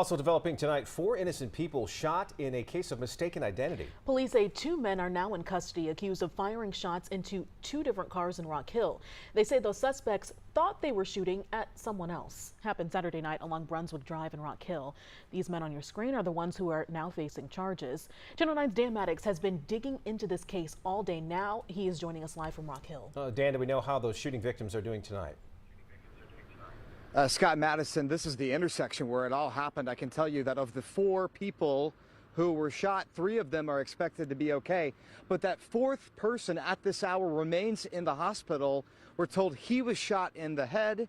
Also developing tonight, 4 innocent people shot in a case of mistaken identity. Police say 2 men are now in custody accused of firing shots into 2 different cars in Rock Hill. They say those suspects thought they were shooting at someone else. Happened Saturday night along Brunswick Drive in Rock Hill. These men on your screen are the ones who are now facing charges. Channel 9's Dan Maddox has been digging into this case all day now. He is joining us live from Rock Hill. Dan, do we know how those shooting victims are doing tonight? Scott Madison, this is the intersection where it all happened. I can tell you that of the 4 people who were shot, 3 of them are expected to be okay. But that 4th person at this hour remains in the hospital. We're told he was shot in the head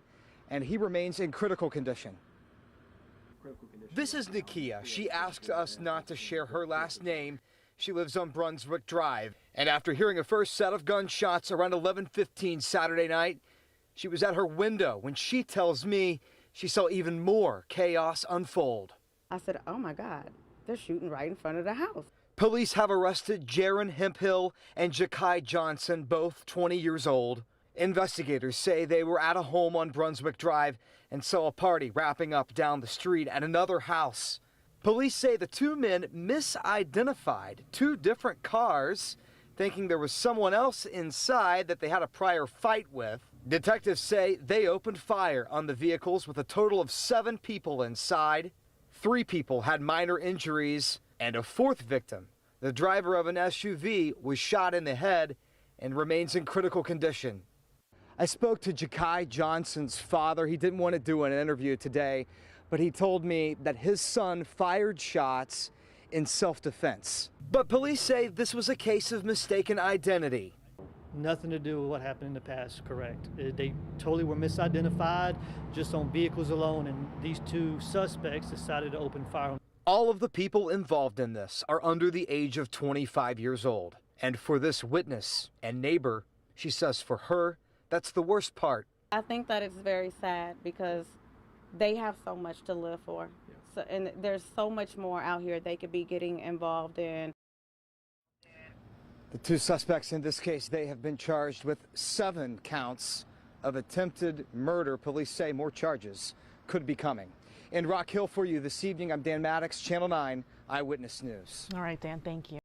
and he remains in critical condition. This is Nakia. She asked us not to share her last name. She lives on Brunswick Drive. And after hearing a first set of gunshots around 11:15 Saturday night, she was at her window when she tells me she saw even more chaos unfold. I said, oh my God, they're shooting right in front of the house. Police have arrested Jaron Hemphill and Ja'Kai Johnson, both 20 years old. Investigators say they were at a home on Brunswick Drive and saw a party wrapping up down the street at another house. Police say the 2 men misidentified 2 different cars, thinking there was someone else inside that they had a prior fight with. Detectives say they opened fire on the vehicles with a total of 7 people inside. 3 people had minor injuries, and a 4th victim, the driver of an SUV, was shot in the head and remains in critical condition. I spoke to Ja'Kai Johnson's father. He didn't want to do an interview today, but he told me that his son fired shots in self-defense. But police say this was a case of mistaken identity. Nothing to do with what happened in the past, correct. They totally were misidentified just on vehicles alone, and these 2 suspects decided to open fire. All of the people involved in this are under the age of 25 years old. And for this witness and neighbor, she says for her, that's the worst part. I think that it's very sad because they have so much to live for. So, and there's so much more out here they could be getting involved in. The 2 suspects in this case, they have been charged with 7 counts of attempted murder. Police say more charges could be coming. In Rock Hill for you this evening, I'm Dan Maddox, Channel 9 Eyewitness News. All right, Dan, thank you.